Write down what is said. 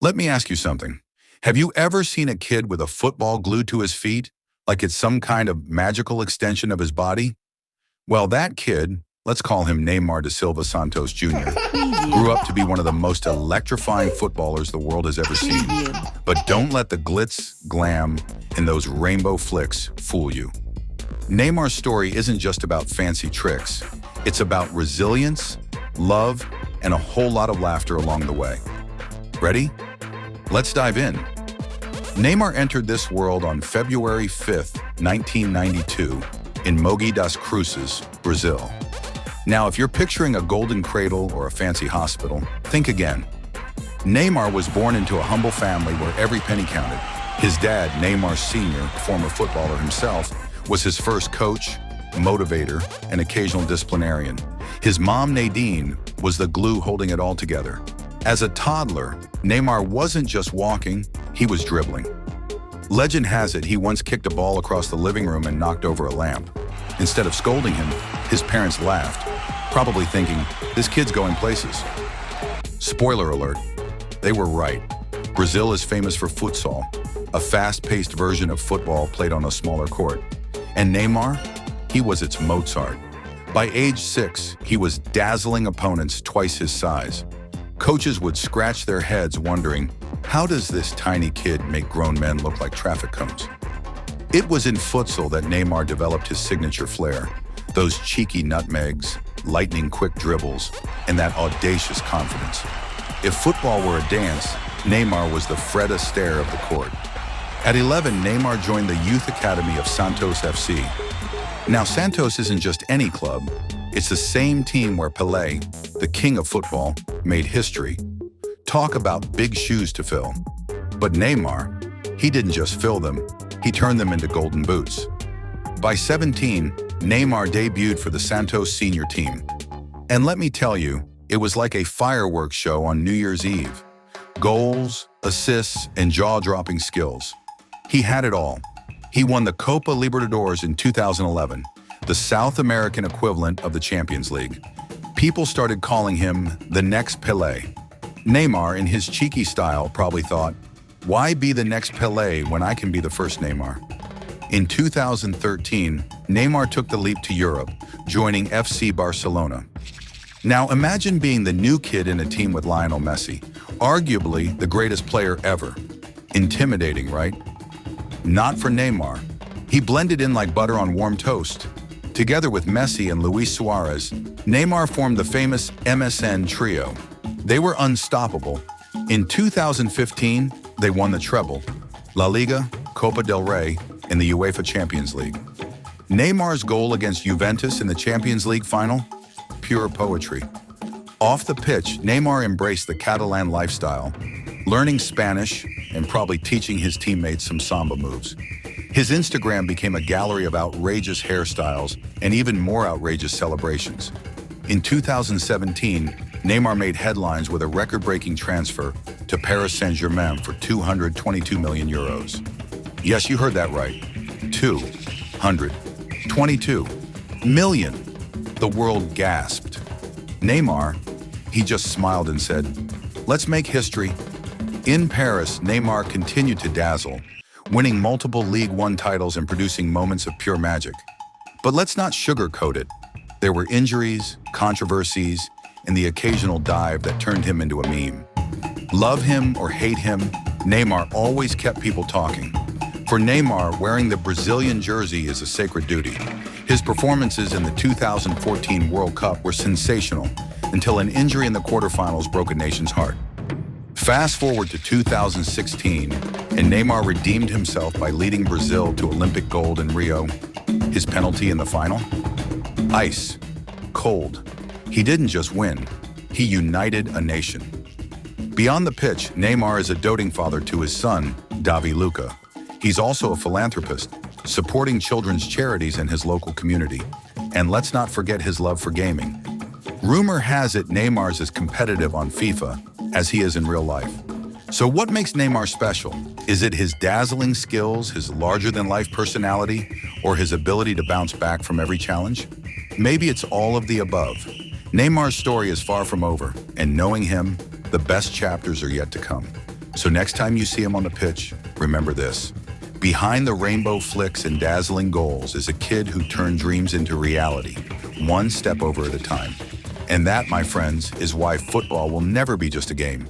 Let me ask you something. Have you ever seen a kid with a football glued to his feet, like it's some kind of magical extension of his body? Well, that kid, let's call him Neymar da Silva Santos Jr., grew up to be one of the most electrifying footballers the world has ever seen. But don't let the glitz, glam, and those rainbow flicks fool you. Neymar's story isn't just about fancy tricks. It's about resilience, love, and a whole lot of laughter along the way. Ready? Let's dive in. Neymar entered this world on February 5th, 1992, in Mogi das Cruzes, Brazil. Now, if you're picturing a golden cradle or a fancy hospital, think again. Neymar was born into a humble family where every penny counted. His dad, Neymar Sr., former footballer himself, was his first coach, motivator, and occasional disciplinarian. His mom, Nadine, was the glue holding it all together. As a toddler, Neymar wasn't just walking, he was dribbling. Legend has it he once kicked a ball across the living room and knocked over a lamp. Instead of scolding him, his parents laughed, probably thinking, this kid's going places. Spoiler alert, they were right. Brazil is famous for futsal, a fast-paced version of football played on a smaller court. And Neymar, he was its Mozart. By age 6, he was dazzling opponents twice his size. Coaches would scratch their heads wondering, how does this tiny kid make grown men look like traffic cones? It was in futsal that Neymar developed his signature flair, those cheeky nutmegs, lightning-quick dribbles, and that audacious confidence. If football were a dance, Neymar was the Fred Astaire of the court. At 11, Neymar joined the youth academy of Santos FC. Now, Santos isn't just any club. It's the same team where Pelé, the king of football, made history. Talk about big shoes to fill. But Neymar, he didn't just fill them, he turned them into golden boots. By 17, Neymar debuted for the Santos senior team. And let me tell you, it was like a fireworks show on New Year's Eve. Goals, assists, and jaw-dropping skills. He had it all. He won the Copa Libertadores in 2011, the South American equivalent of the Champions League. People started calling him the next Pelé. Neymar, in his cheeky style, probably thought, why be the next Pelé when I can be the first Neymar? In 2013, Neymar took the leap to Europe, joining FC Barcelona. Now imagine being the new kid in a team with Lionel Messi, arguably the greatest player ever. Intimidating, right? Not for Neymar. He blended in like butter on warm toast. Together with Messi and Luis Suarez, Neymar formed the famous MSN trio. They were unstoppable. In 2015, they won the treble, La Liga, Copa del Rey, and the UEFA Champions League. Neymar's goal against Juventus in the Champions League final? Pure poetry. Off the pitch, Neymar embraced the Catalan lifestyle, learning Spanish and probably teaching his teammates some samba moves. His Instagram became a gallery of outrageous hairstyles and even more outrageous celebrations. In 2017, Neymar made headlines with a record-breaking transfer to Paris Saint-Germain for 222 million euros. Yes, you heard that right. 222 million. The world gasped. Neymar, he just smiled and said, let's make history. In Paris, Neymar continued to dazzle, winning multiple Ligue 1 titles and producing moments of pure magic. But let's not sugarcoat it. There were injuries, controversies, and the occasional dive that turned him into a meme. Love him or hate him, Neymar always kept people talking. For Neymar, wearing the Brazilian jersey is a sacred duty. His performances in the 2014 World Cup were sensational until an injury in the quarterfinals broke a nation's heart. Fast forward to 2016, and Neymar redeemed himself by leading Brazil to Olympic gold in Rio. His penalty in the final? Ice. Cold. He didn't just win, he united a nation. Beyond the pitch, Neymar is a doting father to his son, Davi Luca. He's also a philanthropist, supporting children's charities in his local community. And let's not forget his love for gaming. Rumor has it Neymar's as competitive on FIFA as he is in real life. So what makes Neymar special? Is it his dazzling skills, his larger-than-life personality, or his ability to bounce back from every challenge? Maybe it's all of the above. Neymar's story is far from over, and knowing him, the best chapters are yet to come. So next time you see him on the pitch, remember this. Behind the rainbow flicks and dazzling goals is a kid who turned dreams into reality, one step over at a time. And that, my friends, is why football will never be just a game.